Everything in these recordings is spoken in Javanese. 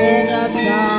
Hãy subscribe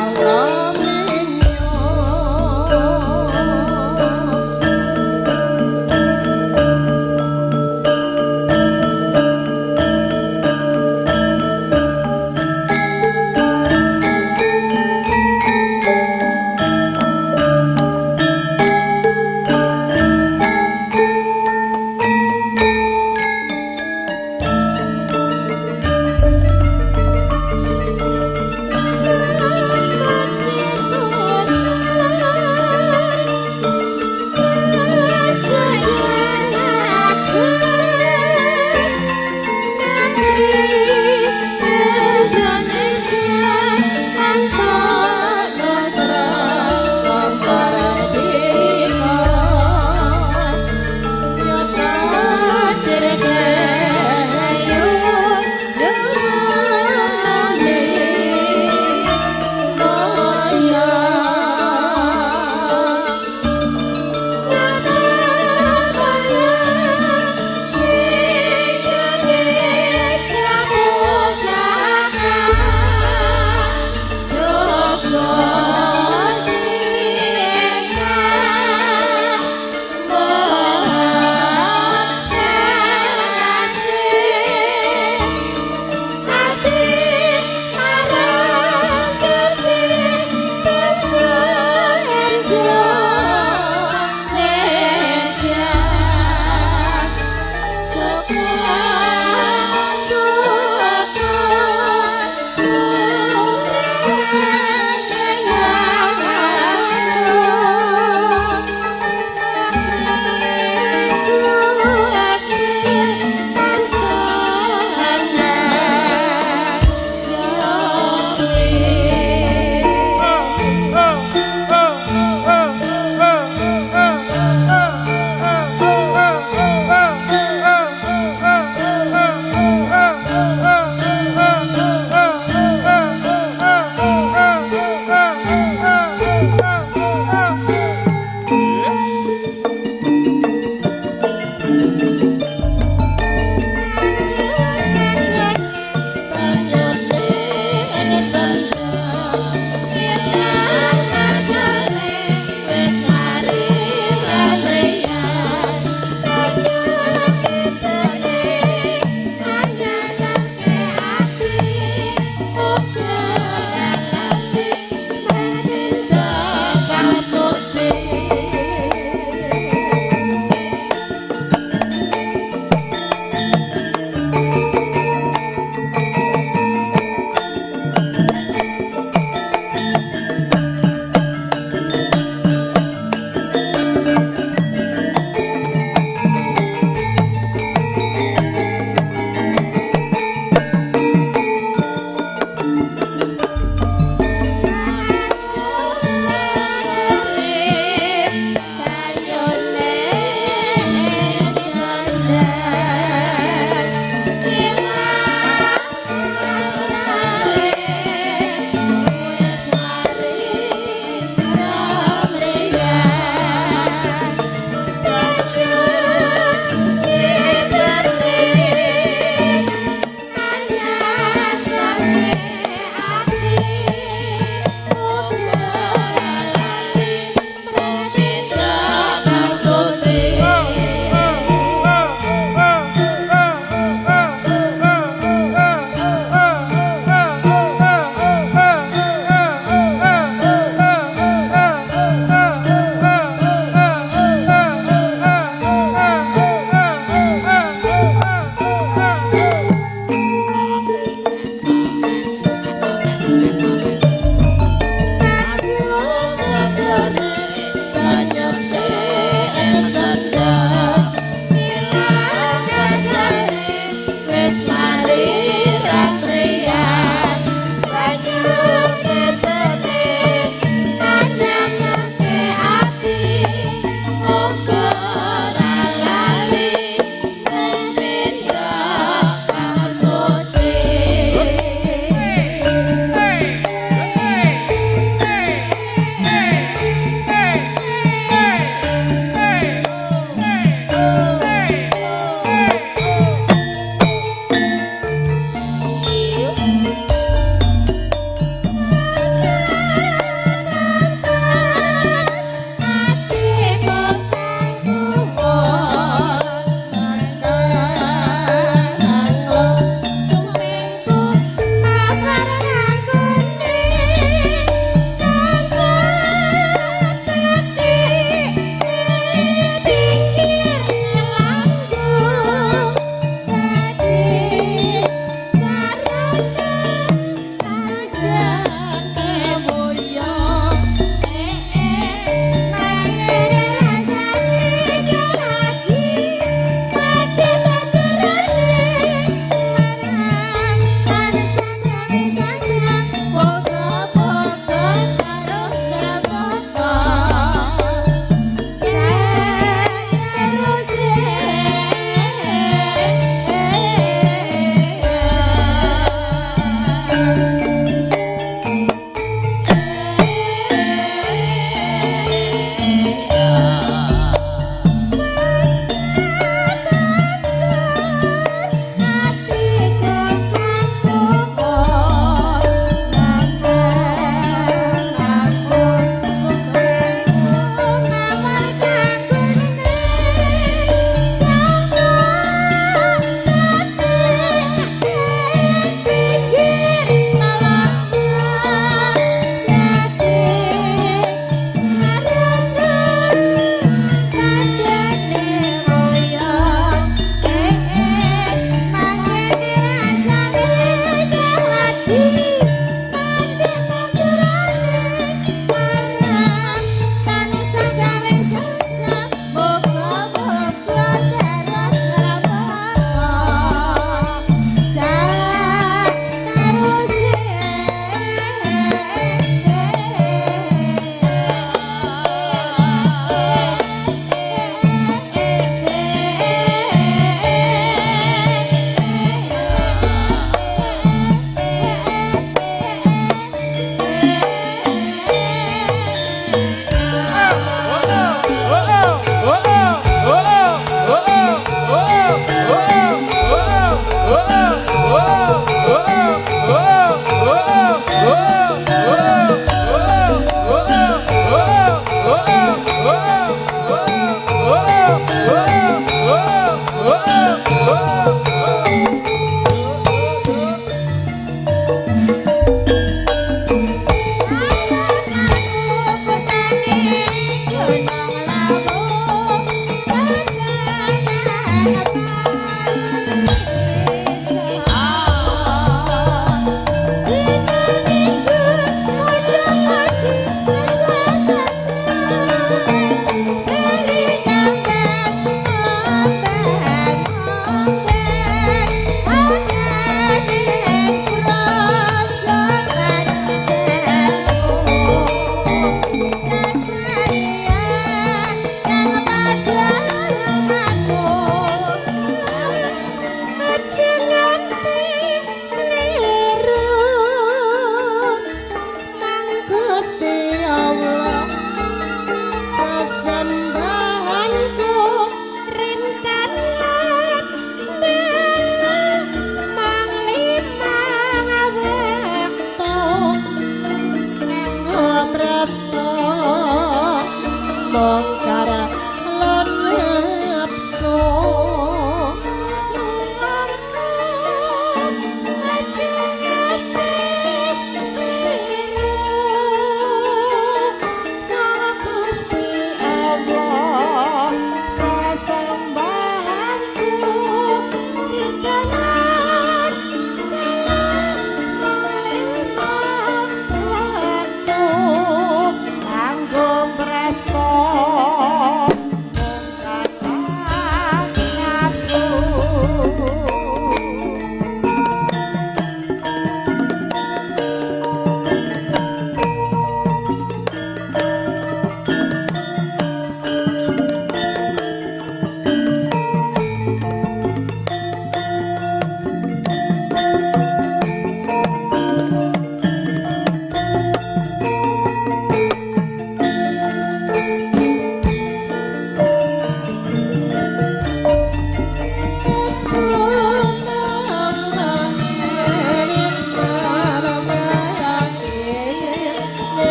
Rasa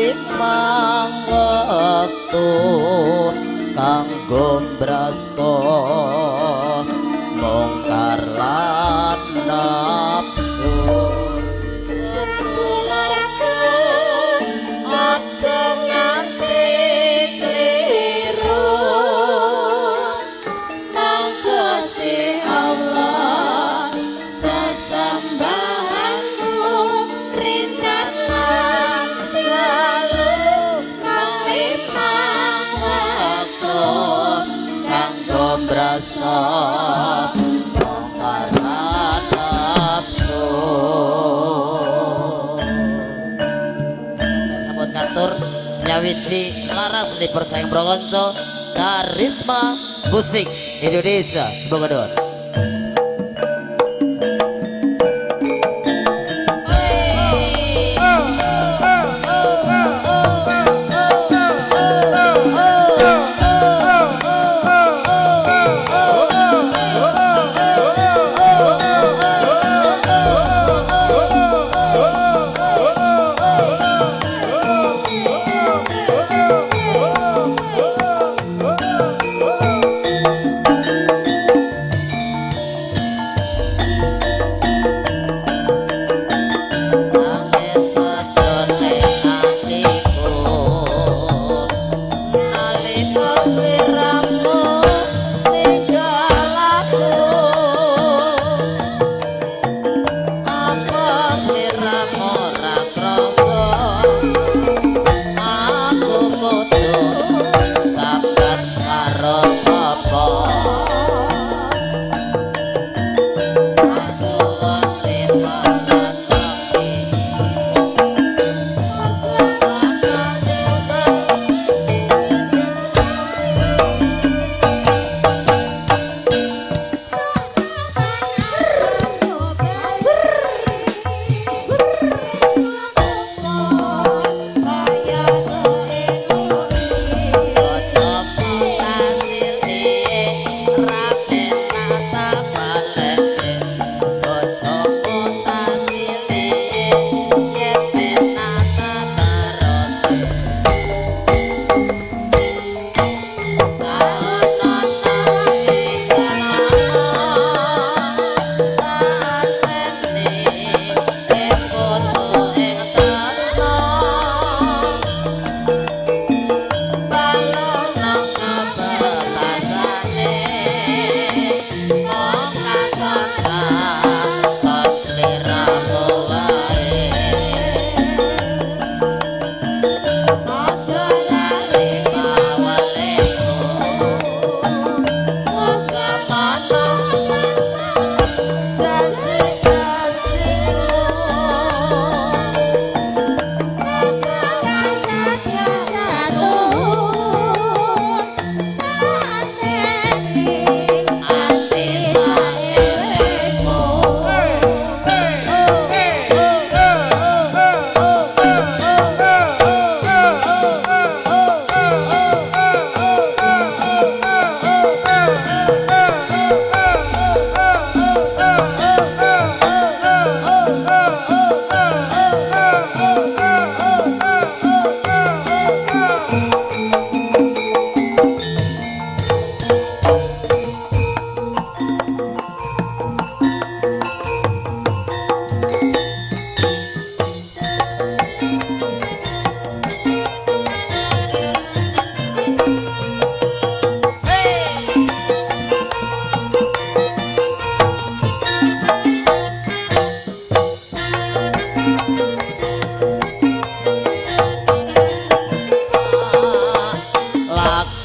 limang wektu kanggo mbrasta mungkar lan nafsu sedulurku aja nganti kliru nang Gusti Allah sesembahanmu rindan lan dalu nang limang waktu kanggo mbrasta mungkar lan nafsu. Sampun ngatur nyawiji laras di persaing Brongonco Karisma Musik Indonesia. Semoga doa.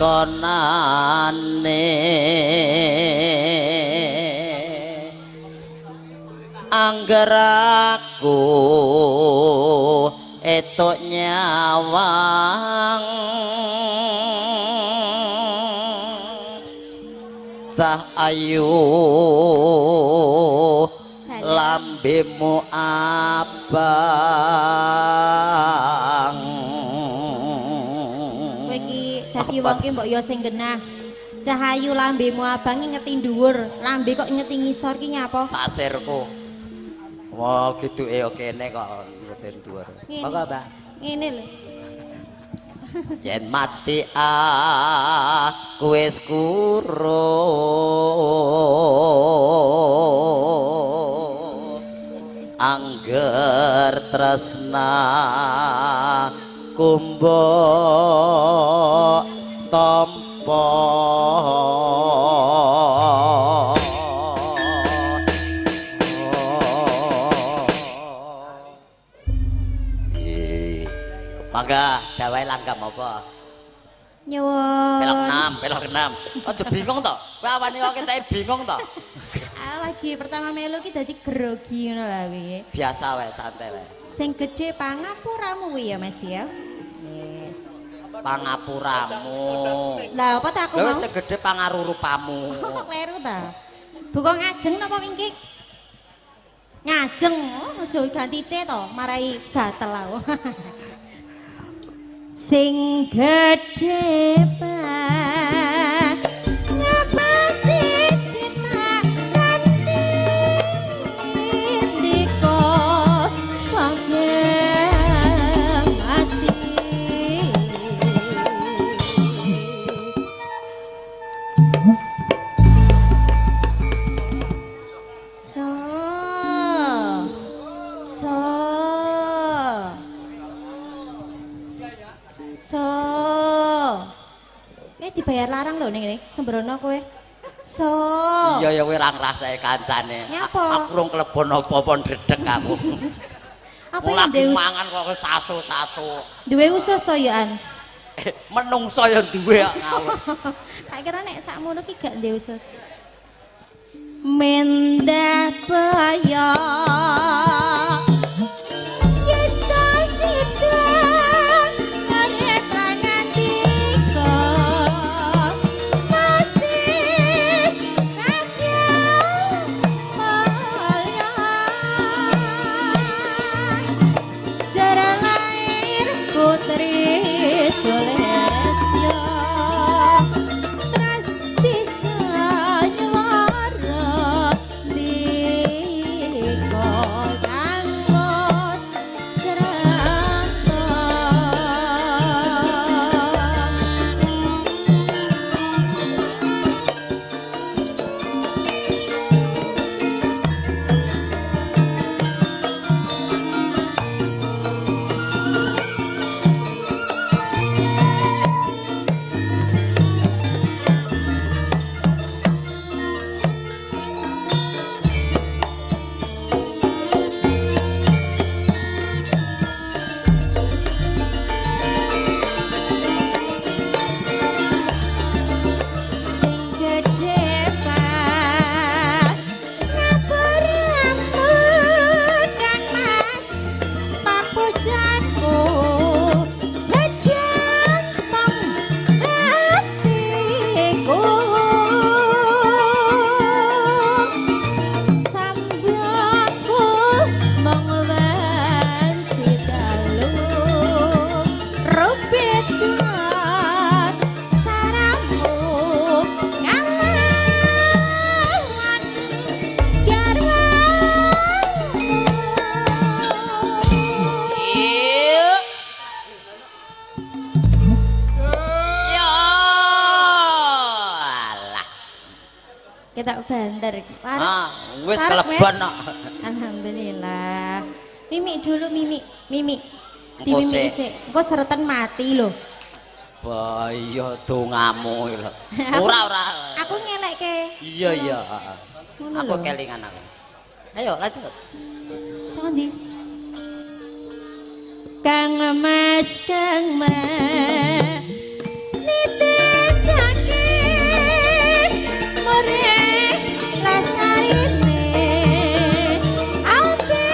lakonane angger aku etuk nyawang cah ayu lambemu abang kowe iki dadi wong ki mbok yo sing genah cahayu lambemu abang ngeti dhuwur lambe kok ngeti ngisor ki nyapa sasirku wah gitu yo kene kok ngeti dhuwur monggo Mbak ngene lho yen mati aku wis kurung angger tresna kumbo tampa mangga dawai langgam apa? Nyuwun. Belok enam. Aja bingung to. Kowe awake kok kita bingung to. Lagi pertama melu ki dadi grogi ngono lho kuwi. Biasa wae, santai wae. Sing gedhe pangapuramu kuwi ya Mas ya. Pangapuramu. Lah apa tak aku Lha mau? wis segede pangarurupamu. Kleru ta. Buka ngajeng napa mingkik? Ngajeng. Oh, aja ganti C to, marai gatel aku. Sing gedhe ngapa siji tak ganti ndika panggeng ati dibayar larang lho ning ngene sembrono kowe. Iya ya kowe ra ngrasake kancane. Nyapa? Aku rung klebon apa-apa ndredeg aku. Apa Mulak yang mangan kok sasu-sasu. duwe usus to ya an? Menungso ya duwe kok ngawur. Tak kira nek sakmono ki gak duwe usus. Mendah baya kita banter. Wis kelebon kok. Alhamdulillah. Mimik dulu mimik. Di Engko mimik sik. sik. Engko seretan mati lho. Bahaya dongamu lho. Ora. Aku ngelekke. Iya. Ngono Aku lho. kelingan aku. Ayo lanjut. Tekan ndi? Kang Mas nitisake more lasarine ate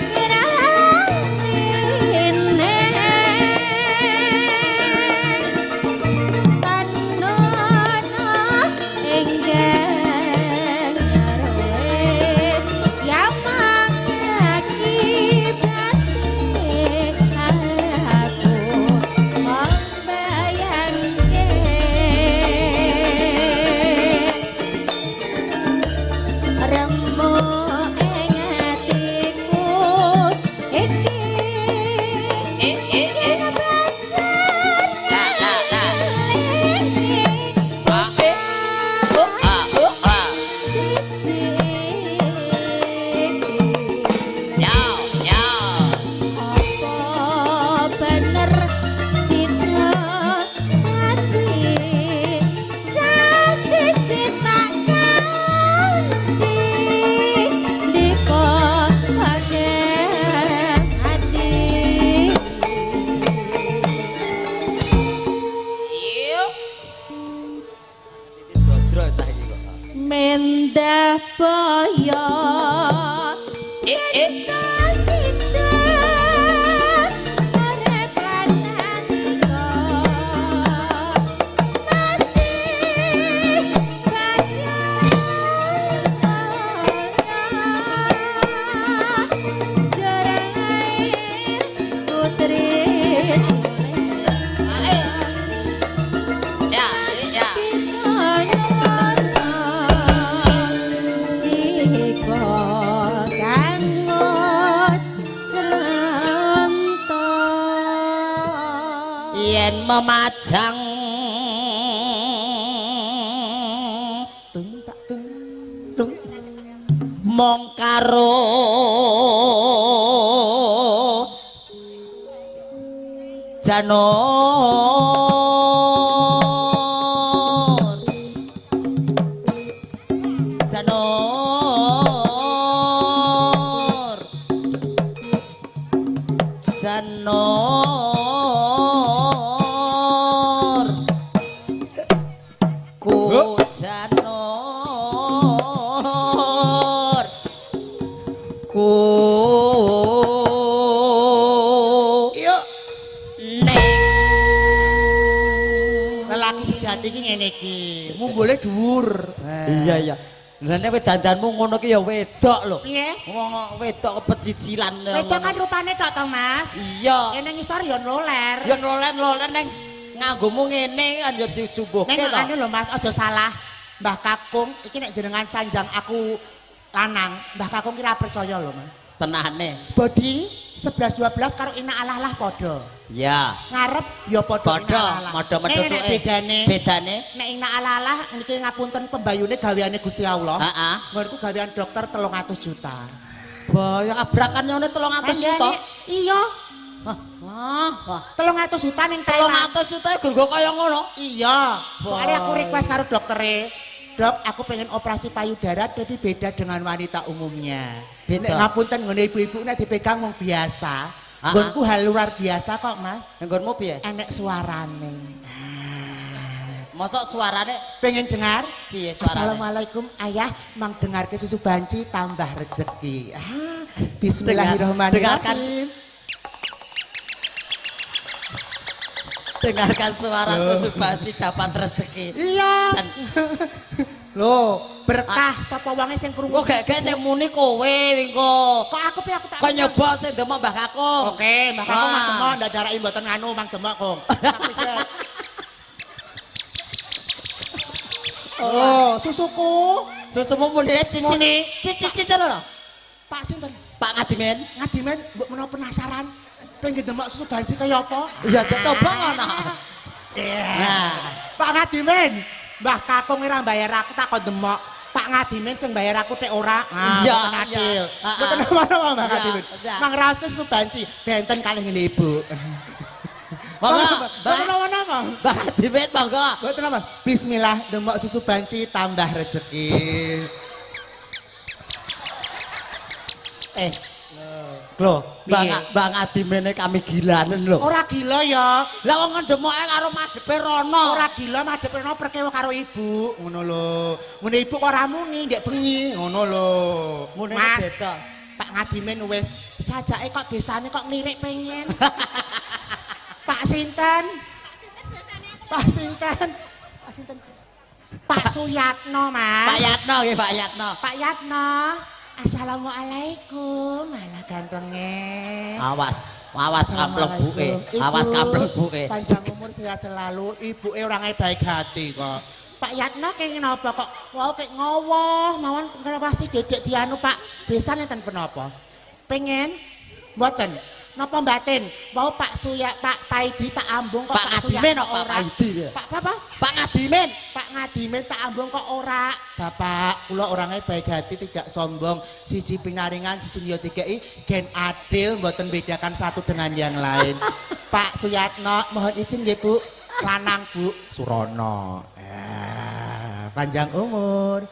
wirantine tanono enggal karoe yamang akibate aku Surabaya Kasita arep lanantika masih kaya jarang air putri Ya, ya. Yen memajang mong karo Janur Janur Janur ku Janur ku Lelaki sejati iki ngene iki, mumbule dhuwur. iya iya lha nek kowe dandanmu ngono ki ya wedok lho Piye? wong wedok kepecicilan Wedok kan rupane tok to, Mas. iya Yen ning ngisor ya loler. ya nolen-nolen neng nganggomu ngene kan ya dicubuhke Ning to anu lho, Mas, aja salah. Mbah Kakung iki nek jenengan sanjang aku lanang, Mbah Kakung kira percaya lho, Mas. tenane Bodi 11 12 karo ina alah-alah padha. ya Ngarep ya padha padha padha Nek bedane bedane nek ina alah-alah niki ngapunten pembayune gaweane Gusti Allah. heeh Nggonku gawean dokter 300 juta. Boyo abrakan nyone 300 juta. Iya. Wah, 300 juta ning Thailand. 300 juta gue kaya ngono. Iya. Soalnya aku request karo doktere. Dok, aku pengen operasi payudara tapi beda dengan wanita umumnya. Beda. Nek ngapunten ngene ibu-ibu nek dipegang wong biasa. Nggonku hal luar biasa kok, Mas. Nggonmu piye? Enek suarane. Mosok suarane Pengen dengar? piye suarane? Assalamualaikum ayah, mang dengar ke susu banci tambah rezeki. Bismillahirrahmanirrahim. Dengarkan suara susu banci dapat rezeki. Iya. Loh, berkah sapa wonge sing krungu. Kok gak sing muni kowe wingko. Kok aku pi aku tak. Kok nyoba sing demek Mbah Kakung. Oke, Mbak Kakung Wah. mang demek ndak daraki mboten nganu mang demek kok. Oh, susuku. Susumu muni Muni. cicit lho. Pak sinten? Pak Ngadimen. Ngadimen mbok menawa penasaran. Pengen demek susu banci kaya apa? Ya coba ngono. Nah, Pak Ngadimen, Mbah Kakung ora bayar aku tak kok demek. Pak Ngadimen sing bayar aku tek ora. Iya, mboten adil. iya. Mboten apa-apa Mbah Iya, Ngadimen. iya. Mang raoske susu banci benten kalih ngene Ibu. monggo. Mboten apa-apa. Mbah Ngadimen monggo. Mboten apa. Bismillah demek susu banci tambah rezeki. Lho, Piye? Mbak Ngadimene kami gilanen lho. Ora gila ya. Lah wong ndemoke karo madhepe rono. Ora gila madhep rene perkewo karo ibu, ngono lho. Ngene ibu kok ora muni ndek bengi, ngono lho. Munine Mas, beda. Pak Ngadimen wis sajake kok besane kok ngelirik pengen. Pak sinten? Pak sinten? Pak sinten? Pak Suyatno, Mas. Pak Yatno nggih, Pak Yatno. Pak Yatno. Assalamualaikum, malah gantengnya. Awas kampleng buke. Awas kampleng buke. Panjang umur sehat selalu, ibuke orangnya baik hati kok. Pak Yatno kenging napa kok? Wow kek ngowoh, mawon ngrewasi dedek dianu Pak. Besan enten penapa? Pengen mboten. Napa mbatin? Mau Pak Suya, Pak Paidi tak ambung kok Pak Ngadimen kok Pak Paidi ya? Pak apa? Pak Ngadimen. Pak Ngadimen tak ambung kok ora. Bapak, kula orangnya baik hati tidak sombong. Siji pinaringan, siji yo dikei gen adil mboten bedakan satu dengan yang lain. Pak Suyatno, mohon izin nggih Bu. Lanang Bu Surono. Panjang umur.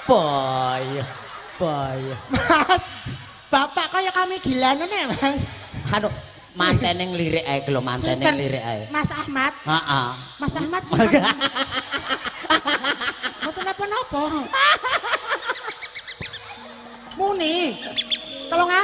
Boy. Mas, Bapak kaya kami gilanen ya, Mas. Anu mantene ngelirik ae lho, mantene Sinten? ngelirik ae. Mas Ahmad. Heeh. Mas Ahmad gimana? Mboten napa-napa.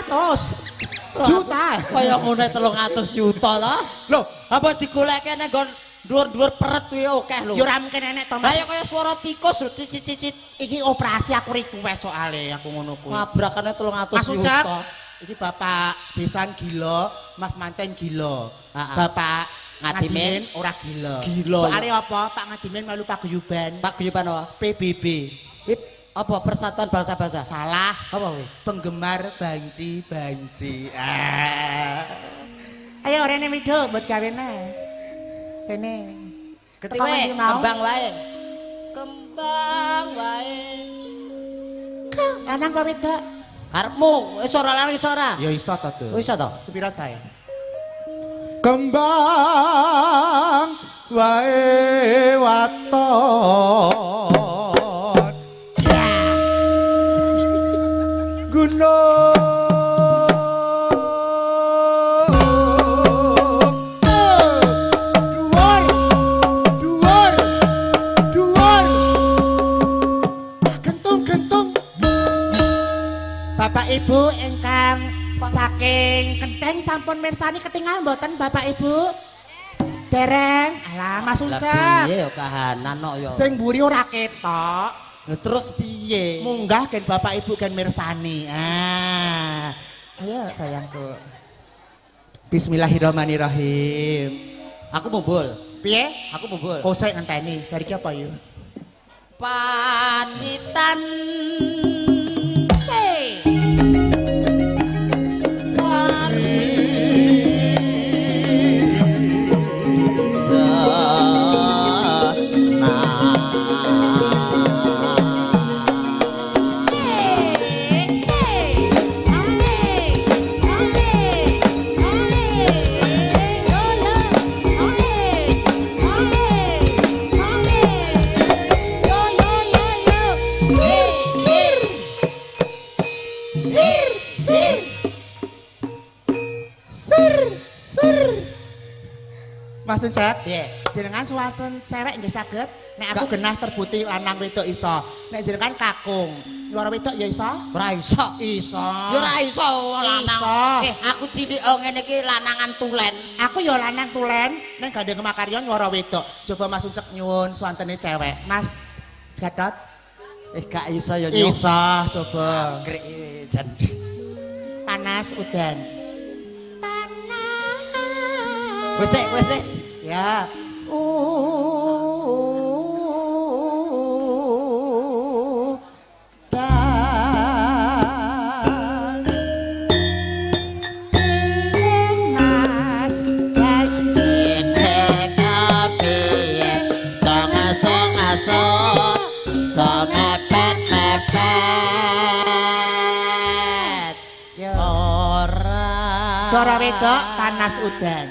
300 juta. Kaya ngene 300 juta lah. Loh, Apa digoleke nek nggon dhuwur-dhuwur peret kuwi akeh lho. ya ora mungkin enek to, Lah Mas. ya kaya swara tikus lho cicit-cicit. Iki operasi aku request soalé aku ngono kuwi. Ngabrakane 300 Mas Ucap, juta. iki Bapak Besan gila, Mas Manten gila. Ah, ah. Bapak Ngadimin Ngadimin ora gila. Gila, Soalnya apa? Pak Ngadimin melu paguyuban Paguyuban apa? PBB. Ip, apa Persatuan Bangsa-Bangsa? Salah. Apa kuwi? Penggemar banci-banci. Ayo rene mido buat kawene. Kene. Ketiwe kembang wae. Kembang wae. Lanang apa wedok? Karepmu wis ora lanang wis ora. Ya iso to, Tuh. Wis iso to? Sepira saya? Kembang wae waton. Ya. Gunung. Gentung. Bapak Ibu ingkang saking Kenteng sampun mirsani ketinggal mboten Bapak Ibu? Dereng. Alah Mas Lah Ucap. piye ya kahanan kok ya. Sing mburi ora ketok. Lah terus piye? Munggah gen Bapak Ibu gen mirsani. Ayo sayangku. Bismillahirrahmanirrahim. Aku mumbul. Piye? Aku mumbul. Kok saya ngenteni. Dari ki apa yuk? Pacitan Mas Ucap, piye? jenengan suwaten cewek nggih saged nek aku genah terbuti lanang wedok iso. Nek jenengan kakung, luar wedok ya iso? Ora iso. Iso. Ya ora iso lanang. Iso. Aku cilik ngene iki lanangan tulen. Aku ya lanang tulen, nek gandeng makarya nyuara wedok. Coba Mas Ucap nyuwun suwantene cewek. Mas Gatot. Gak iso ya nyok. Iso, coba. Grek jan. Panas udan. Wis wis. Ya. Suara wedok panas udan.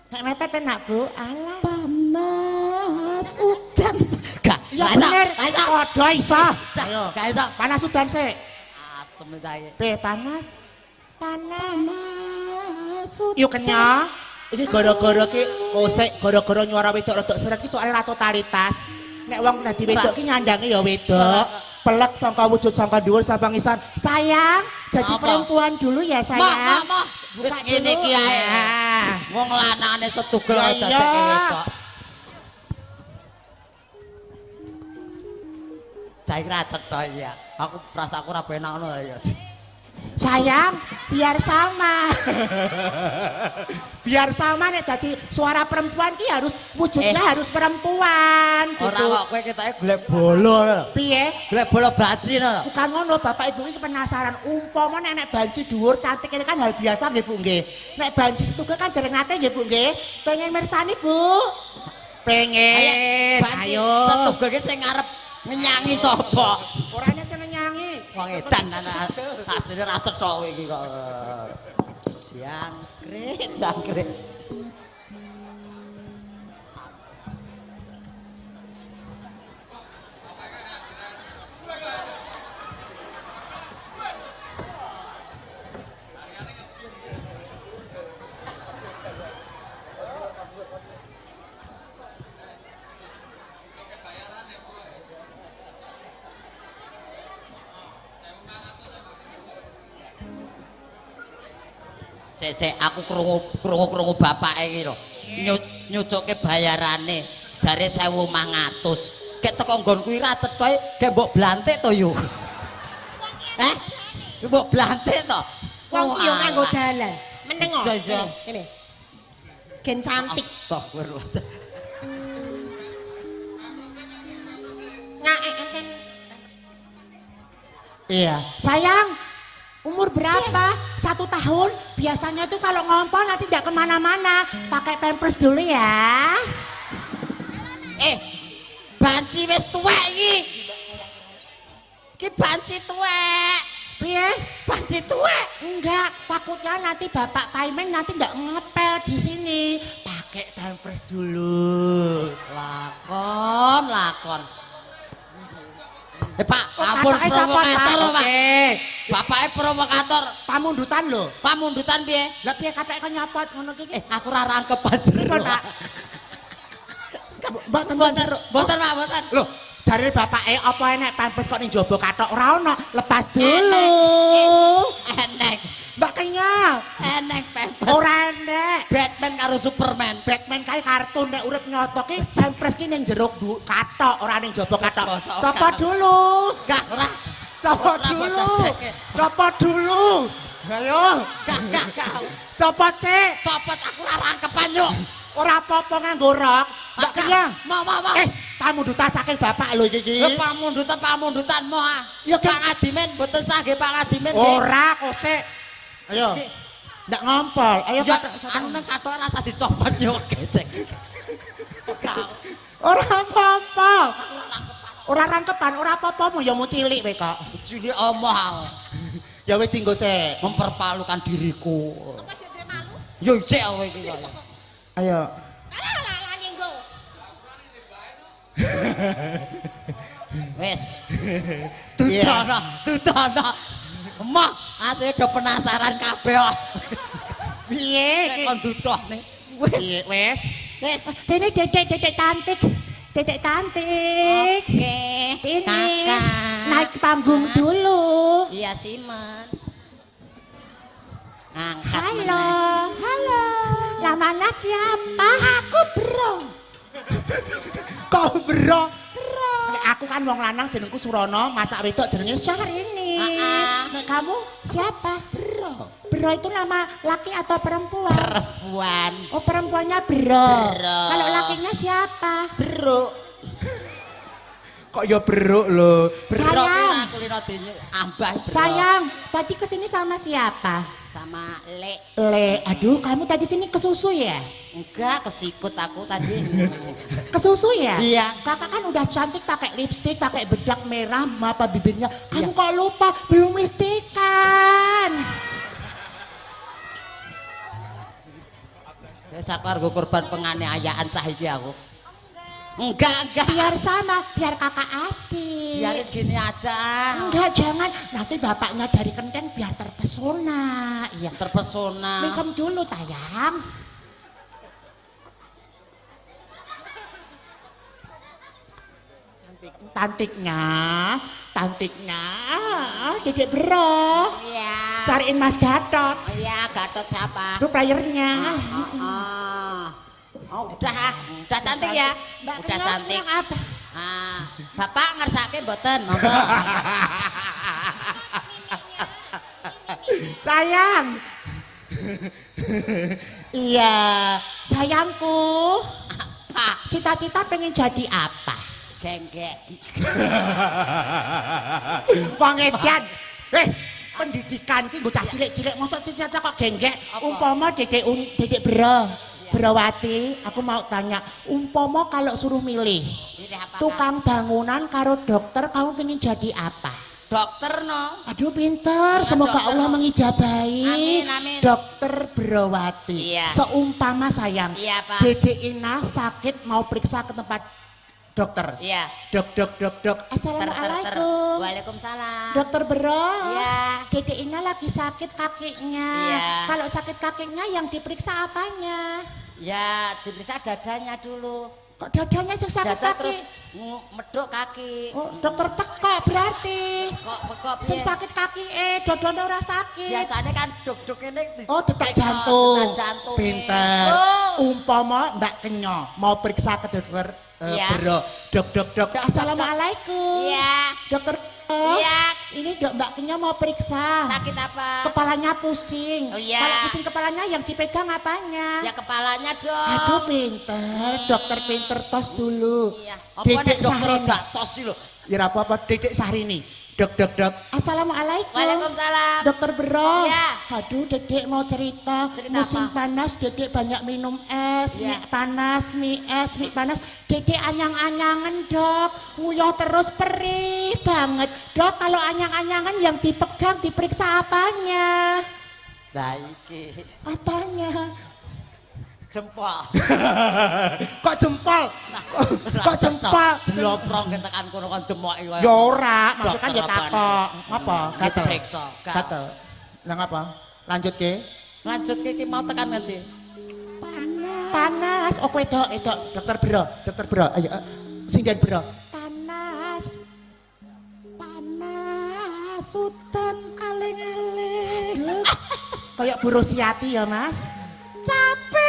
Nek mepet enak Bu. Alah. Panas udan. Gak. Ya bener. Padha iso. Ayo, gak iso. Panas udan sik. Asem ta iki. Panas. Panas udan. Yuk kenyang. Iki gara-gara ki kosek gara-gara nyuara wedok rada seret ki soal ra totalitas. Nek wong dadi wedok ki nyandange ya wedok. Pelek sangka wujud sangka dhuwur sangka ngisan. Sayang, jadi Apa? perempuan dulu ya sayang. Mah. Wis ngene iki ae. Wong lanangane setugel Ya, dadekke iya. wedok. Cai racet to ya. Aku rasaku ora penak ngono ya. Sayang, biar sama. Biar sama nek dadi suara perempuan ki harus wujudnya harus perempuan. Ora gitu. kok kowe ketake golek bola. Piye? Golek bola baci no. Bukan ngono, Bapak Ibu ini penasaran. Umpama nek banci dhuwur cantik ini kan hal biasa nggih Bu nggih. Nek banci setunggal kan dereng nate nggih Bu nggih. Pengen mirsani Bu. Pengen. Ayo. Setugel ki sing arep nyenyangi sapa? Orane sing nyanyi. Wong edan anak asline ra cethok iki kok. Jangkrik. Sik aku krungu bapake iki lho. Nyucuke bayarane jare 1.500. Kek teko nggonku ira cethoke ge mbok blantik to yo. Mbok blantik to. Wong ki yo nganggo dalan. Meneng kok. Iya. Ngene. Gen cantik. Astagfirullah. Enten. Iya. Sayang, umur berapa? 1 tahun. Biasanya tuh kalau ngompol nanti tidak kemana-mana. Pakai pampers dulu ya. Banci wis tuwek iki. Ki banci tuwek. Piye? Banci tuwek. Enggak, takutnya nanti Bapak Paimen nanti tidak ngepel di sini. Pakai pampers dulu. Lakon. Pak, ampun Katanya provokator lho, Pak. Eh, Bapake provokator. pamundutan lho. Pamundutan piye? Lah piye katanya kan nyopot ngono ki? Aku ora rangkep panjenengan. Pripun, Pak? Mboten, Pak, mboten. Loh, jare bapake apa enek pampers kok ning jaba kathok ora ono, lepas dulu. Enek. Mbaknya, Enek pampers. ora enek. Batman karo Superman. Batman kae kartun nek urip nyoto ki pampers ki ning jero kathok, ora ning jaba kathok. Bosok Copot kan. dulu. Gak ora. Copot Ora dulu. bocah-bocah. Copot dulu. Ayo, Gak. copot sih. Copot aku ora rangkepan yo. Ora apa-apa nganggo rok. Mbaknya. Mau. Pamundutan saking bapak lho iki. Pamundutan mau ah. Ya, Pak Adimen mboten sagih Pak Adimen nggih. Ora kok sik. Ayo. Ndak ngompol. Ayo Ya kathok. anu nang kathok rasa dicopot yo gecek. Ora apa-apa. Ora rangkepan, ora apa-apa mu ya mu cilik kowe kok. Cilik omah. Ya wis tinggo sik. Memperpalukan diriku. Yo cek kowe iki kok. Ayo. Wes. Iya. Tutono. Emah, ate do penasaran kabeh kok. Piye? Kon dutoh ning. Wes. Iya, wis. Wes. Dene dedek cantik. Dedek cantik. Oke. Ini Kakak. naik panggung dulu. Iya Simen. Angkat Halo, halo. Namanya siapa? Aku Bro. Kok bro? Nek aku kan wong lanang jenengku Surono, macak wedok jenenge Syahrini. Nek kamu siapa? Bro. Bro itu nama laki atau perempuan? Perempuan. Oh, perempuannya Bro. Bro. Kalau lakinya siapa? Bro. Kok ya bro lho. Sayang. Kulino dinyu ambah. Bro. Sayang, tadi kesini sama siapa? Sama Lek. Le, aduh kamu tadi sini kesusu ya? Enggak, kesikut aku tadi. Kesusu ya? Iya. Kakak kan udah cantik pakai lipstik, pakai bedak merah, mata bibirnya. Kamu kok lupa belum listikan? Wis aku arep korban penganiayaan cah iki aku. Enggak. Biar sama, biar kakak adik. Biarin gini aja. Enggak, jangan. Nanti bapaknya dari Kenteng biar terpesona. Iya. Terpesona. Minum dulu, tayang. Cantiknya, Dedek Bro. Iya. Cariin Mas Gatot. Iya, Gatot siapa? Itu playernya. Oh, udah cantik ya. Mbak Udah Kenal cantik. kurang apa? Bapak ngersake mboten, monggo. Sayang. Iya, sayangku. Pak, Cita-cita pengen jadi apa? genggek. Pengedan. Pendidikan ki bocah cilik-cilik mosok cita-cita kok genggek. Umpama Dedek Browati, aku mau tanya, umpama kalau suruh milih Ini apa? tukang bangunan karo dokter, kamu pengen jadi apa? Dokter no. Aduh pinter, semoga dokter. Allah mengijabahi. Amin, amin. Dokter Browati. Iya. Seumpama sayang, Iya, Pak. Dedek Ina sakit mau periksa ke tempat dokter. Iya. Dok. Assalamualaikum. Waalaikumsalam. Dokter Bro. Iya. Dedek Ina lagi sakit kakinya. Iya. Kalau sakit kakinya yang diperiksa apanya? Ya, diperiksa dadanya dulu. Kok dadanya sing sakit Dada kaki? terus medok kaki. Oh, dokter teko berarti. Kok Sing piye? sakit kaki dodone ora sakit. Biasanya kan duk-duk ini. Oh, detak jantung. Detak jantung. Pinter. Oh. Umpama Mbak Kenyo mau periksa ke dokter Iya. Bro. Dok. Assalamualaikum. Iya. Dokter. Iya. Ini Mbak Kenya mau periksa. Sakit apa? Kepalanya pusing. Oh, iya. Kalau pusing kepalanya yang dipegang apanya? Ya kepalanya dong. Aduh pinter, dokter pinter tos dulu. Iya. Apa Dedek nek dokter Sahrini. dak tos sih lho. Ya apa-apa Dedek Sahrini. Dok. Assalamualaikum. Waalaikumsalam. Dokter Bro. Iya. Aduh Dedek mau cerita. Cerita Musim apa? panas Dedek banyak minum es, Iya. mie panas, mie es, mie panas. Dedek anyang-anyangan dok. Nguyuh terus perih banget. Dok kalau anyang-anyangan yang dipegang diperiksa apanya? Nah iki Apanya? jempol. Kok jempol? Kok jempol? Jloprong ketekan kono kon demoki wae. Ya ora, maksud kan ya Dokter takok. Apa? Ya diperiksa. Gatel. Lah ngapa? Lanjut ke. Lanjut iki mau tekan ngendi? Panas. Oh kowe dok, Dokter Bro. Ayo sing jan Bro. Panas. Hutan aling-aling. Kayak Bu Rosiati ya, Mas. Capek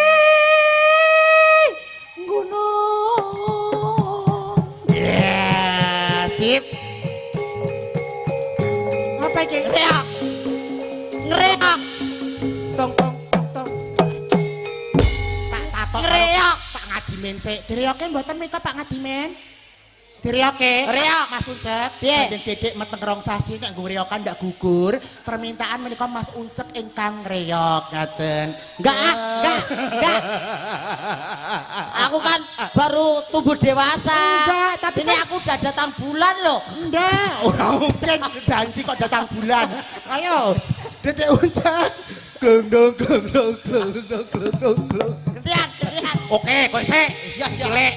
gunung. Ya, sip. Apa iki? Ngreak. Ngreak. Tong. Tak takok. Ngreak. Pak Ngadimen sik. Dirioke mboten mriko Pak Ngadimen. Dirioke. Riok. Mas Uncek. Piye? Banding Dedek meteng rong sasi nek nggo riokan ndak gugur. Permintaan menika Mas Uncek ingkang ngreok ngaten. Enggak. Aku kan baru tumbuh dewasa. Enggak, tapi ini kan- aku udah datang bulan loh. Enggak, ora mungkin banci kok datang bulan. Ayo, Dedek Uncek. Glondong. Gantian. Oke, kok sik. Iya. Cilik.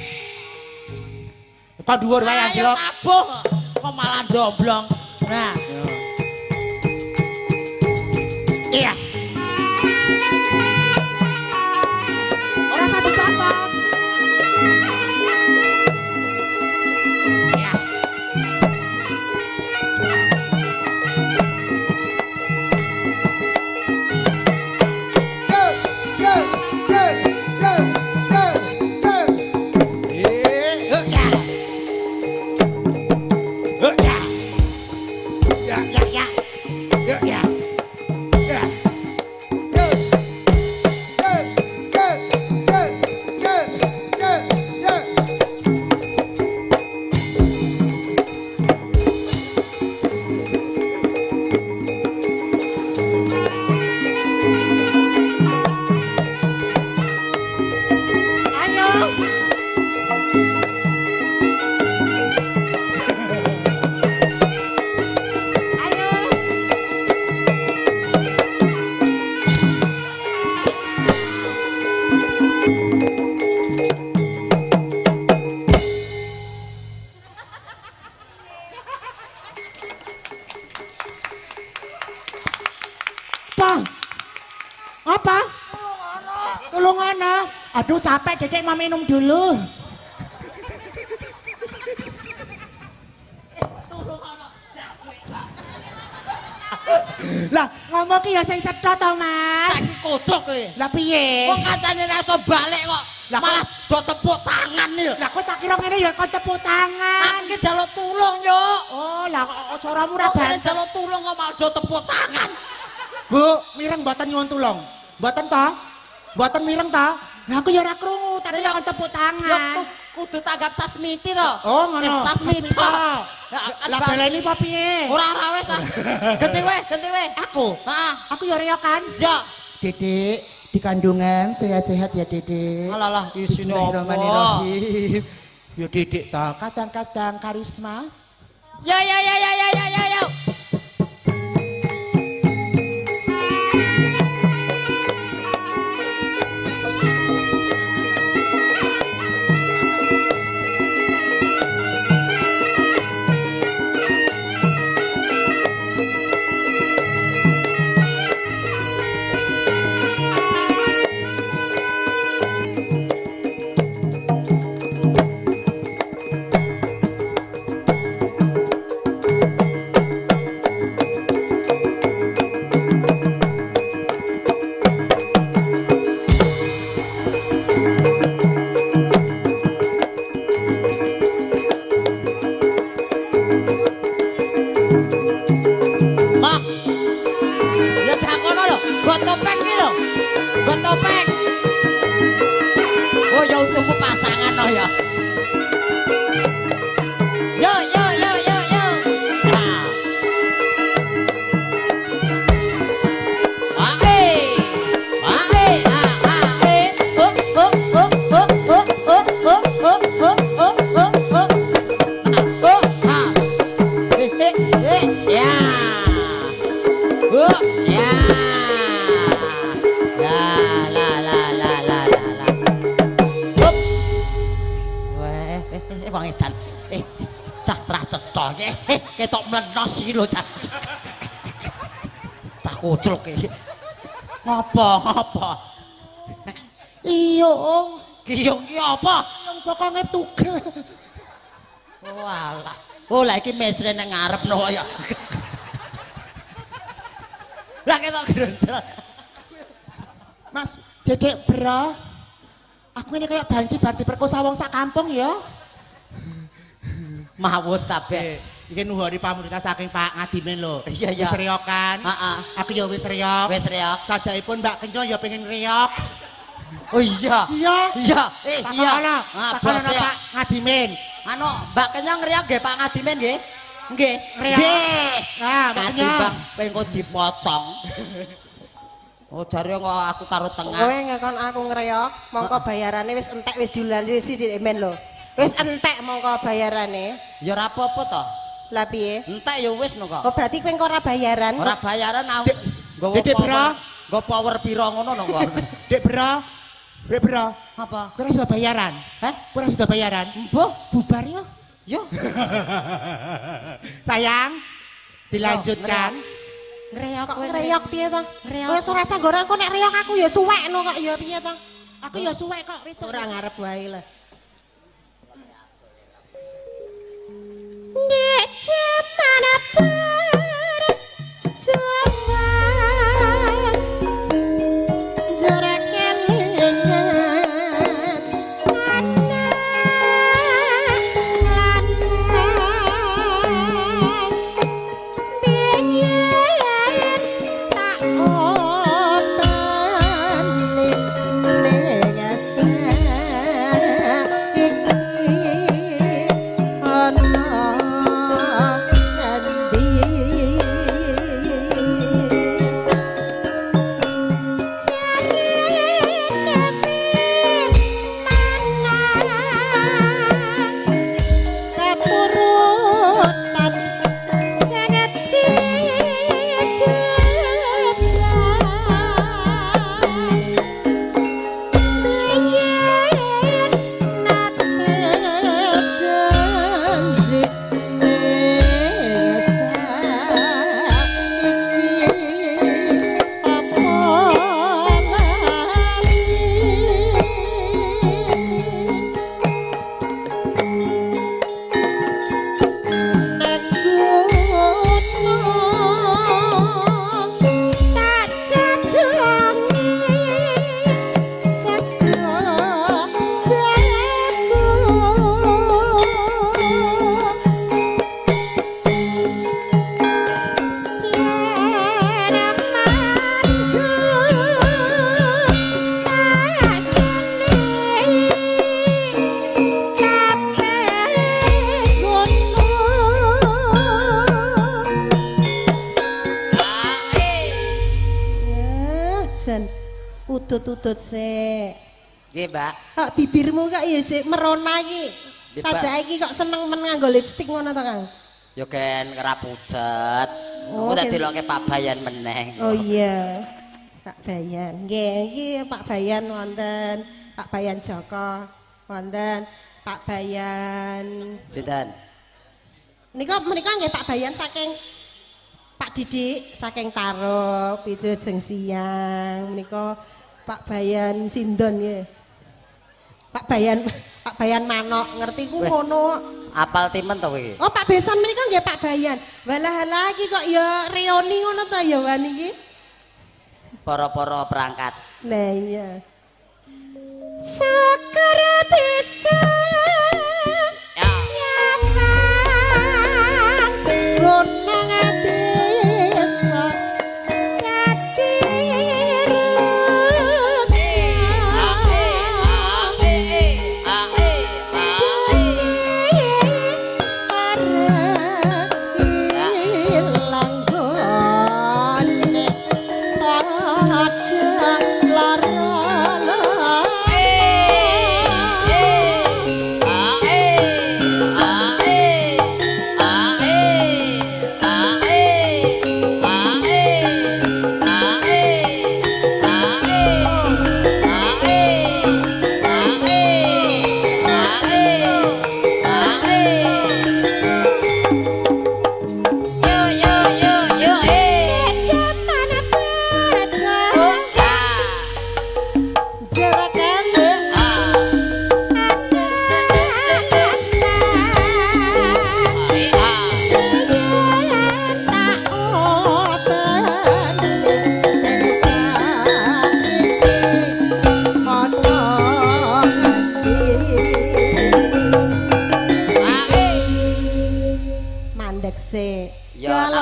Kok dhuwur wae Ayo anjlok. tabuh. Kok malah domblong. Nah, Iya. Ora tak dicopot. Iya. Apa? Tulung ana. Aduh capek Dedek mau minum dulu. Lah ngomong ki ya sing cetha to, Mas. saiki kocok kowe. Lah piye? Kok kancane ra iso balik kok. Lah, Malah do tepuk tangan nih. Lah kok tak kira ngene ya kok tepuk tangan. Aku jaluk tulung yo. Oh, lah kok caramu ra Kok kene banter. jaluk tulung kok malah do tepuk tangan. Bu, mireng mboten nyuwun tulung. Mboten to? Mboten mireng ta? Lah aku ya ora krungu, tapi Lah, kok tepuk Yo tangan. kudu tanggap sasmiti to. Oh, ngono. Sasmiti. Lah baleni apa piye? Ora wes ah. Ganti weh. Aku. Heeh. Aku ya reyokan. Yo. Dedek di kandungan sehat-sehat ya Dedek. Alah isine apa? Bismillahirrahmanirrahim. Yo Dedek ta, kadang-kadang karisma. Yo. no ya. Yo yo yo yo yo. Nah. Ketok mlenos iki lho cah. Tak kucluk iki. Ngopo? Iyung. Kiyung ki apa? Iyung bokonge tugel. Walah. Oh lah iki mesre nang ngarepno ya. Lah ketok grendel. Mas, Dedek Bro. Aku ini kayak banci bar diperkosa wong sak kampung ya. Mawut kabeh. Iki nuhuri pamrita saking Pak Ngadimen lho. Iya, iya. Wis riyok kan? Heeh. Aku ya wis riyok. Wis riyok. Sajaipun Mbak Kenyo ya pengen riyok. Oh iya. Iya. Iya. Iya. Ah, bos ya. Pak Ngadimen. Anu, Mbak Kenyang ngriyak nggih Pak Ngadimen nggih? Nggih. Riyak. Nggih. Ah, Mbak Ngati Kenyang. Bang pengko dipotong. Oh jare kok aku karo tengah. Kowe ngekon aku ngreok, mongko bayarane wis entek wis dilanjut men lho. Wis entek mongko bayarane. Ya ora apa-apa to. Lah piye? Entek ya wis no kok. Oh berarti kowe engko ora bayaran. Ora bayaran aku. Nggawa Dedek power. Bro. Nggo power piro ngono no kok. Dek Bro. Dek Bro. Apa? Kowe sudah bayaran? Hah? Kowe sudah bayaran? Mbah, Bubar ya. yo. Sayang, dilanjutkan. Ngreok kok ngreok piye to? Kowe ora sanggora engko nek reok aku ya suwekno kok ya piye to? Aku ya suwek kok Rito. Ora ngarep wae lah. Nek jaman bareng jawa jarak kelingan anak lanang biyen tak otani negasa Utut-utut sik. Nggih, Mbak. Kok bibirmu kok ya sik merona iki. Nggih, Mbak. Sajake kok seneng men nganggo lipstik ngono to, Kang? Yo ken kerapujet. Oh, Aku tak ken- deloke Pak Bayan meneh. Oh iya. Pak Bayan. Nggih, iki Pak Bayan wonten. Pak Bayan Joko wonten. Pak Bayan. Sinten? Menika nggih Pak Bayan saking Pak Didik saking Tarok, Pidul Jeng Siang. Menika Pak Bayan Sindon nggih. Pak Bayan Manok, ngerti ku Weh. ngono. Apal timen to kowe? Oh Pak Besan menika nggih Pak Bayan. Walah lagi kok ya reoni ngono ta ya wan iki. Para-para perangkat. Lah iya. Syukur bisa Ya. gunung desa dadi Ae, ae, ae,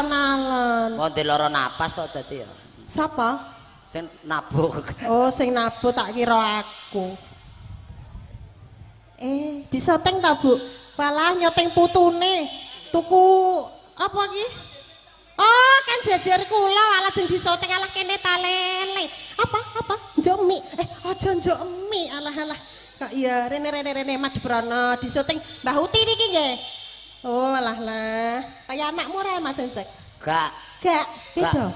alon-alon. Mau lara napas kok dadi ya. Sapa? Sing nabuk. Oh, sing nabu tak kira aku. Disoteng ta, Bu? Walah nyoteng putune. Tuku apa iki? Oh, kan jajar kula alah jeng disoteng alah kene ta lele. Apa? Njok mie. Aja njok mie. Alah. Kok ya rene Madbrana disoteng Mbah Uti niki nggih. Oh, alah. Kaya anakmu ra Mas Encek. Gak Beda.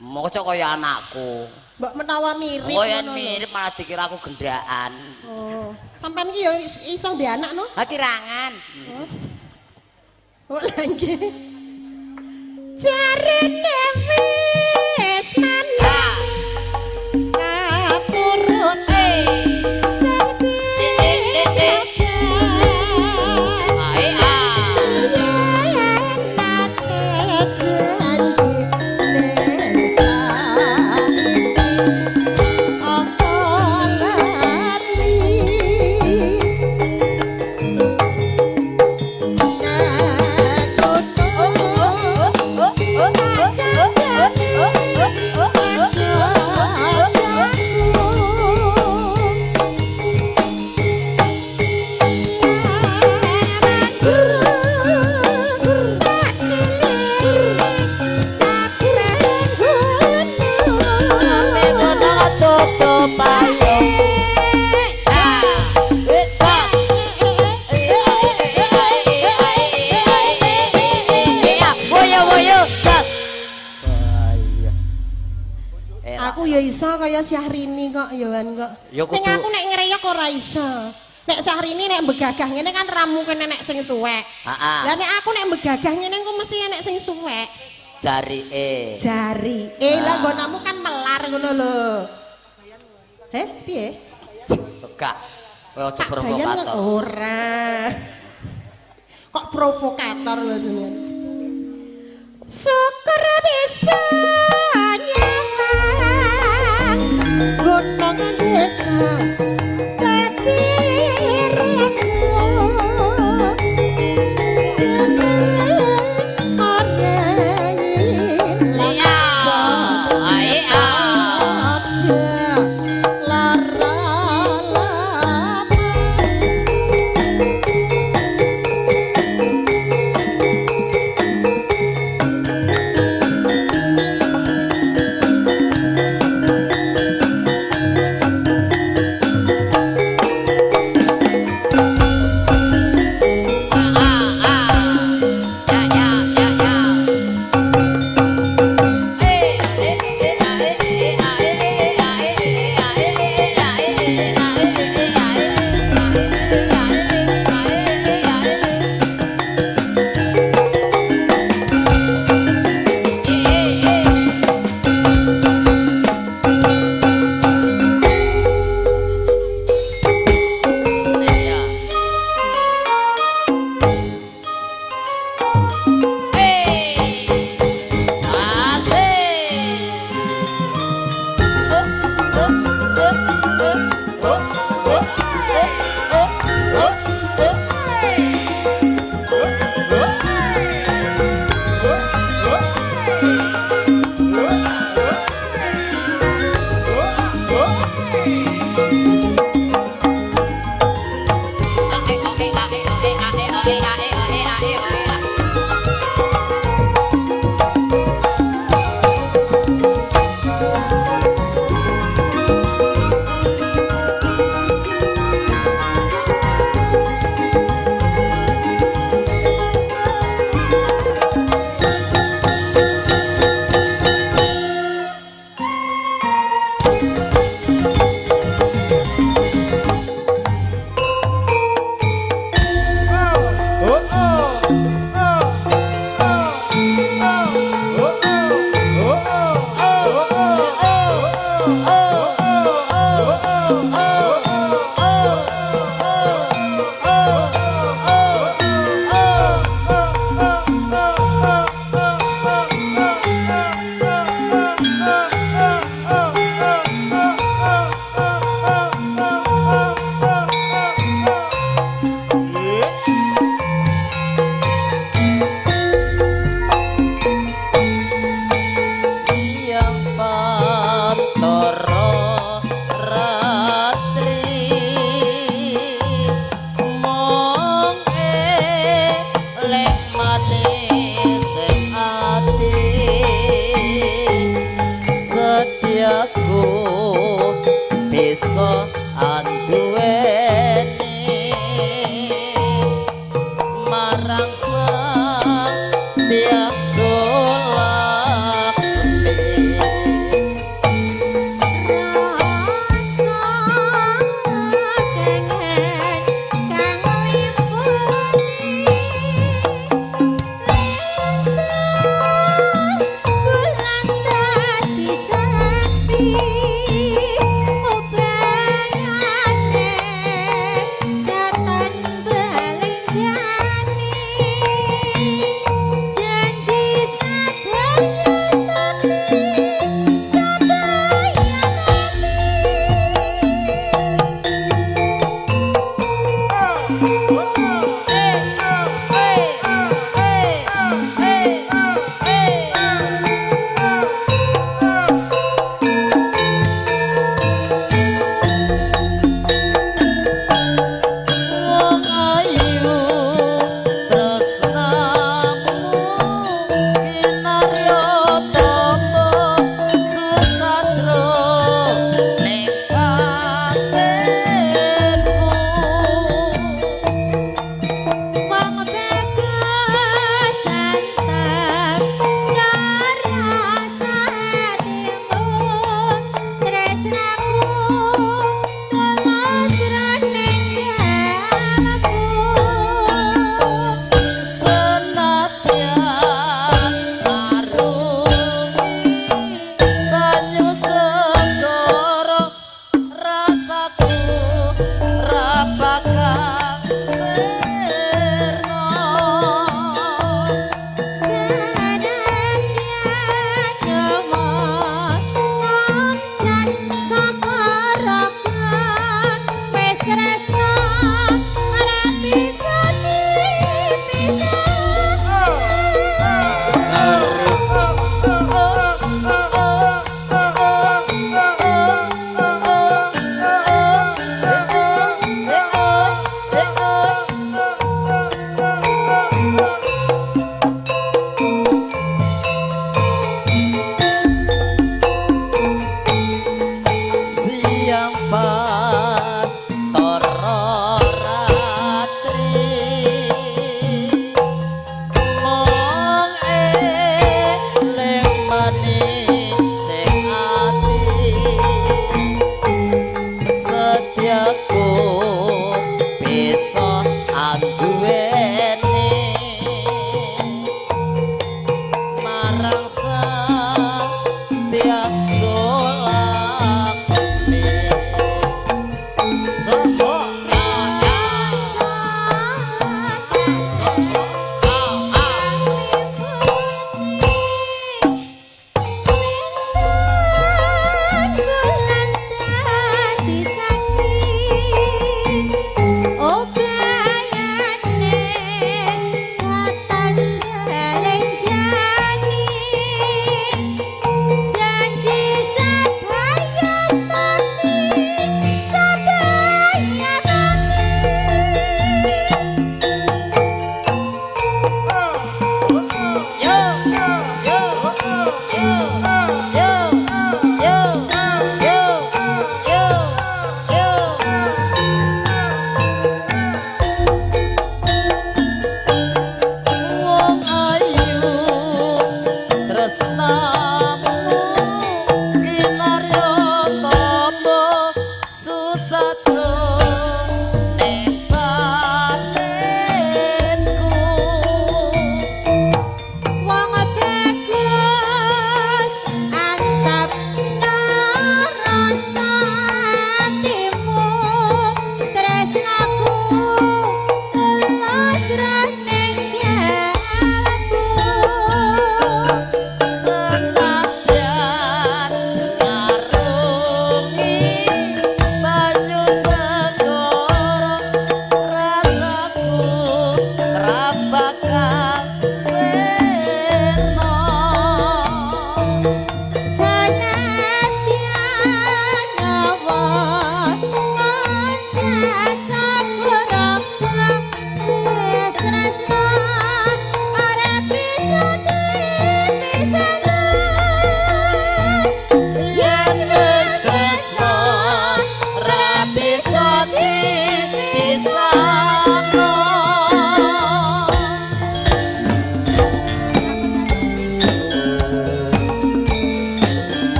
mosok kaya anakku. Mbok menawa mirip Kok yen ngono lho. mirip malah dikira aku gendaan. Oh, sampean ki ya iso ndek anak no? Ha kirangan. Oh, lagi. Jarene wis manah katurut Aku ya iso kaya Syahrini kok Yohan kok. Ya Ning kudu- aku nek ngreyok ora iso. Nek Syahrini nek begagah ngene kan ra mungkin nek sing suwek. Heeh. Lah nek aku nek begagah ngene ku mesti enek sing suwek. Jarike. Jari. Lah nggonamu kan melar ngono lho. Piye? Gak. Kowe aja Tak bayan kok provokator. ora. Kok provokator lho sampeyan. Syukur bisa nyawang gunung desa dadi raja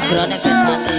Negrone kebati.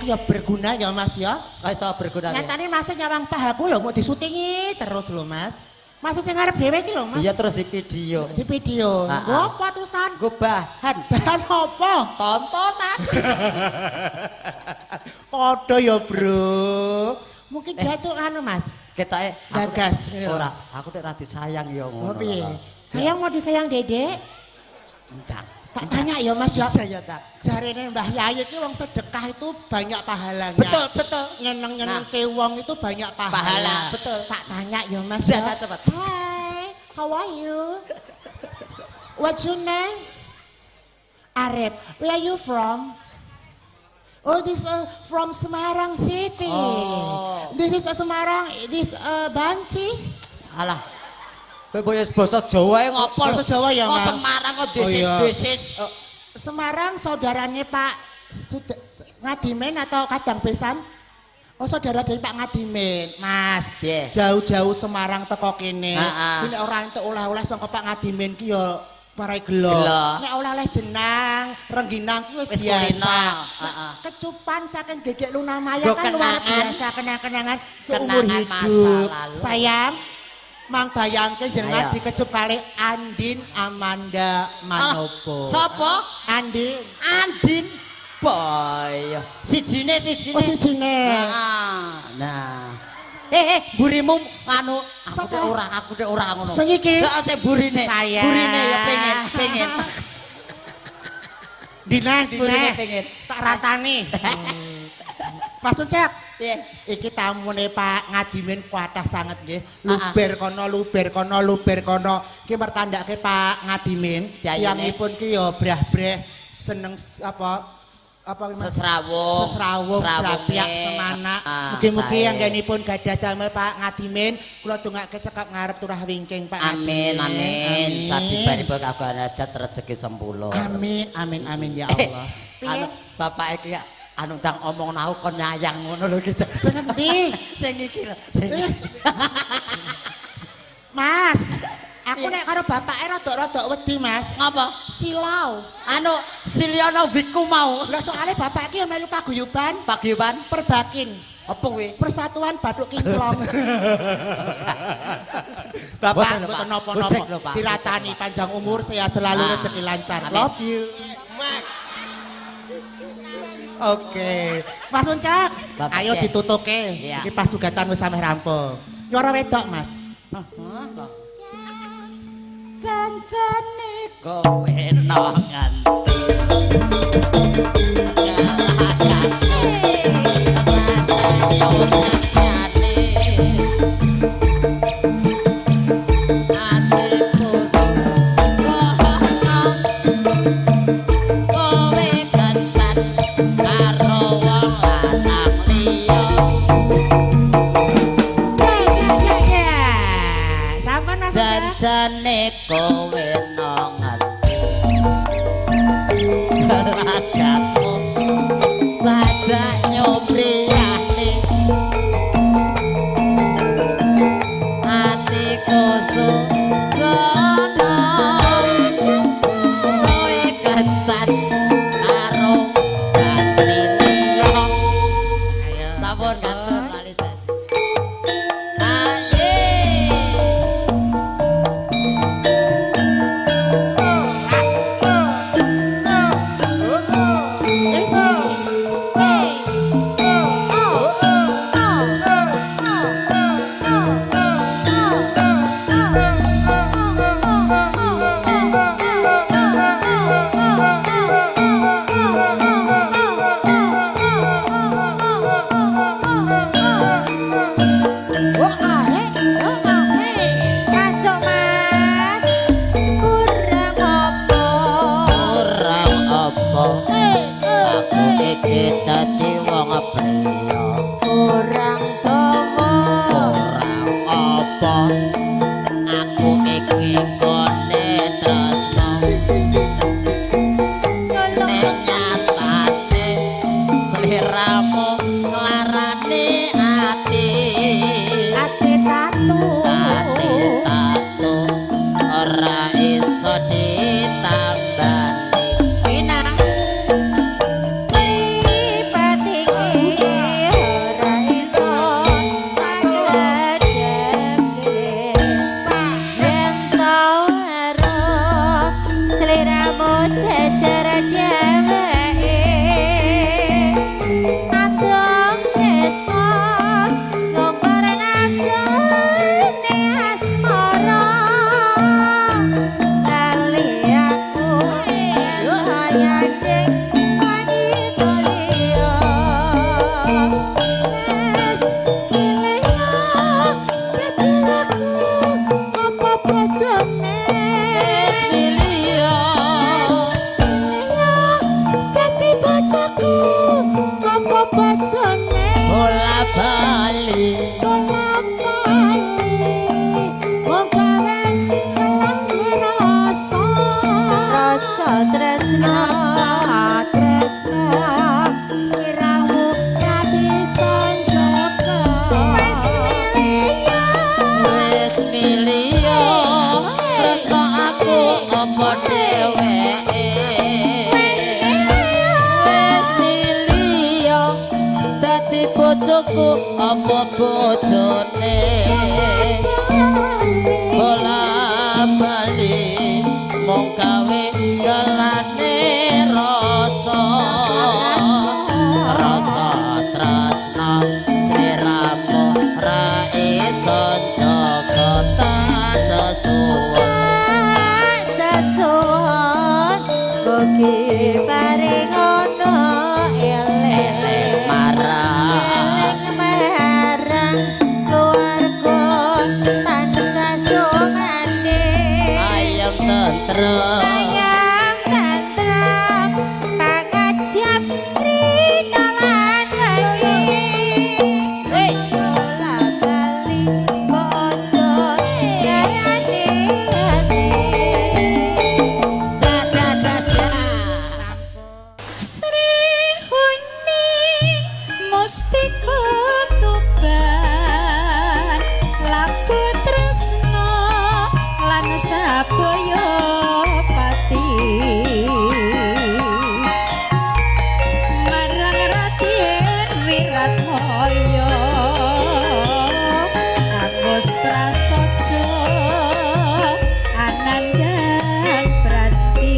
Ya berguna ya Mas ya. Kaiso berguna. Nyatane Mas nyawang pahaku lho mau disutingi terus lho Mas. Mas sing ngarep dhewe iki lho Mas. Iya terus di video. Di video. Nggo apa terusan? Nggo bahan. Bahan apa? Tontonan. Padha ya, Bro. Mungkin dia tuh anu Mas. Ketoke gagas. Ora, aku nek ra disayang ya ngono. Piye? Sayang mau disayang Dedek? Entang. Tak tanya ya Mas ya. Saya tak. Jarene Mbah Yayi itu wong sedekah itu banyak pahalanya. Betul, betul. Nyeneng-nyeneng ke wong itu banyak pahala. Pahala, betul. Tak tanya ya Mas Sudah, ya. cepat. Hi, how are you? What's your name? Arif. Where are you from? Oh, this from Semarang City. Oh. This is Semarang. This Banci. Alah. Kowe boyo basa Jawa e ngopo lho? Basa Jawa ya, Mas. Semarang kok desis. Semarang saudaranya Pak Ngadimen atau Kadang Besan? Oh, saudara dari Pak Ngadimen, Mas. Piye? Jauh-jauh Semarang teko kene. Ini orang entuk oleh-oleh saka Pak Ngadimen ki ya parai gelo. Nek oleh-oleh jenang, rengginang ki wis biasa. Kecupan saking Dedek Luna Maya kan luar biasa kenang-kenangan seumur hidup. Sayang, mang bayangke jenengan dikecup kali Andin Amanda Manopo. Sapa? Andin. Andin boy. Sijine. Oh, sijine. Nah. Burimu anu aku nek ora ngono. Sing iki. Heeh, sing burine. Burine ya pengen. Dina pengen. Tak ratani. Mas Ucep, iki tamune Pak Ngadimen kuatah sanget nggih. Luber kono. Ki mertandake Pak Ngadimen, tiyangipun ki ya brah-breh seneng apa sesrawung rapiak semana. Mugi-mugi anggenipun gadah damel Pak Ngadimen, kula dongake cekap ngarep turah wingking Pak. Amin. Sabibaripun kagungan hajat rezeki sempulo. Amin ya Allah. Anu bapak iki anu ndang omong nau kon nyayang ngono lho gitu. Sing endi? Sing iki lho. Mas, aku nek karo bapake rada-rada wedi, Mas. Ngapa? Silau. Anu Siliono Wiku mau. Lah soalé bapak iki melu paguyuban Perbakin. Apa kuwi? Persatuan Bathuk Kinclong. Bapak mboten napa-napa. Diracani panjang umur, saya selalu rezeki lancar. Love you. Oke, Mas Uncak, ayo ditutuke. Iki pas sugatan wis sampe rampung. Nyoro wedok, Mas. Jancane kowe nang nganti. Janjane kowe nang ati gelagatmu sadak nyobriyane atiku sujono kowe kencan karo kanciliya sampun ngatur lali dadi aye Masuk Mas. Kurang apa? kurang apa aku iki dadi wong priya Kurang dawa. kurang apa aku iki kone tresno nyatane sliramu nglarani ati ati tatu ora iso ditambani pinang Lipat iki ora iso sagedemke yen tau ero sliramu jejer dheweke adong tresno ngompor nafsune asmara kali aku sayang wanita liya wis pilihnya dadi aku apa bojone wis miliya pilihnya dadi bojoku apa bojone bola bali rasa tresno wis miliya wis miliya tresno aku apa dheweke wis miliya dadi bojoku apa bojone bola bali mung gawe galane rasa tresno sliramu ra iso jaga tak sesuwun sesuwun mugi paring ana elele marang marang keluarga tansah sumande ayam tentrem ayam tentrem pangajap rina lan wengi bola bali bojo darane ati Sri Huning Mustika Tuban Labu Tresno lan Sabaya Pati marang Raden Wiratmaya Agus Prasaja Anandang Prati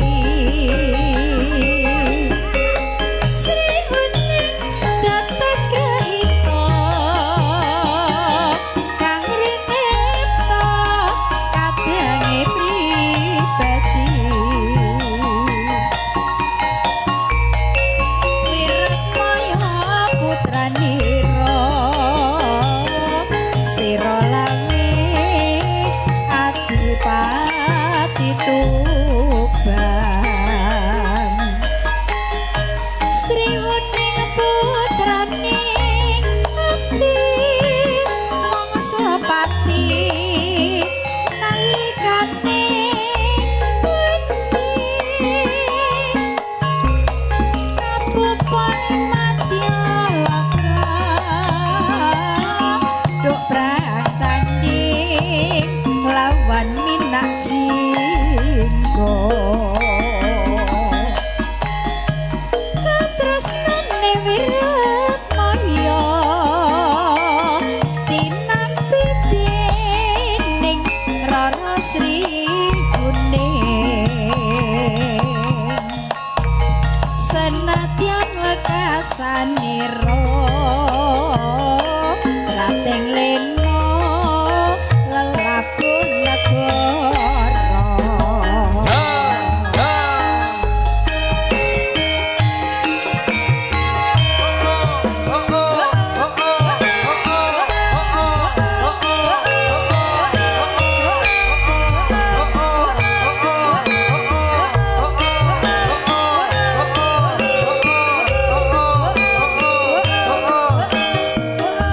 Sri Huning Datagahita kang rinepta kadange pribadi Wiratmaya putranira sira lame Adipati Tuban Sri Huning putrane abdi mangsa pati nalikane pati mindak jinggo katresnane wirat maya tinampi dening Rara Sri Kuning senadyan lekasanira rateng lena lelaku negara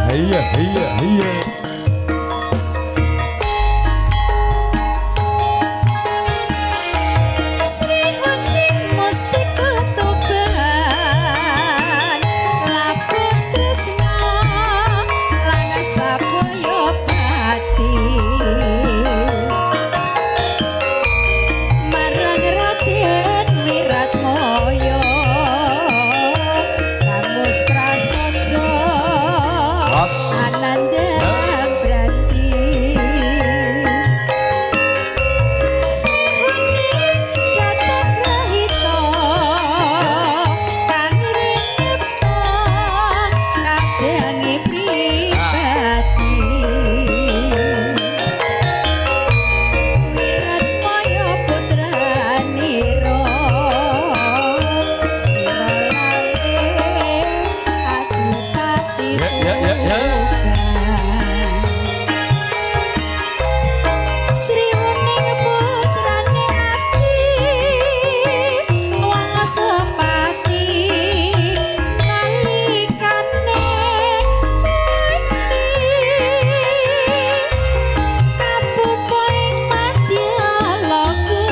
Iya, iya, iya. Sri Huning mesti ketuban laput tresna langas sapoyo pati marang Raden Wiratmaya kamus prasaja Ananda Branti Sri Huning datang rahita kang rinepta kadange pribadi Wiratmaya putranira sira adipati Sri Huning putrane Ati Wangsapati nalikane kapupa ing Madyalaga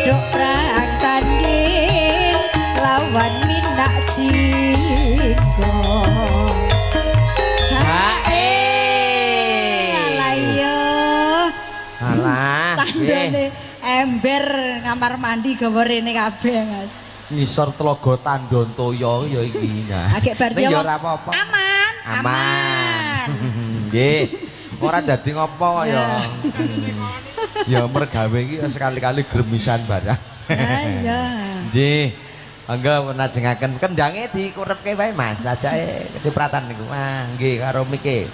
dok prang tanding lawan mindak jinggo Alah iya Alah. tandane ember kamar mandi gawa rene kabeh Mas. Ngisor Tlaga Tandantoya ya iki. Nah. Agek bar Ning dia ya ngomong, ora apa-apa. Aman, Aman. Nggih. Ora dadi ngopo kok ya. Ya mergawe iki sekali-kali gremisan barang. Iya. Nggih. Angga menajengaken kendange dikurepke wae Mas, ajake kecipratan niku. Wah, nggih karo mike.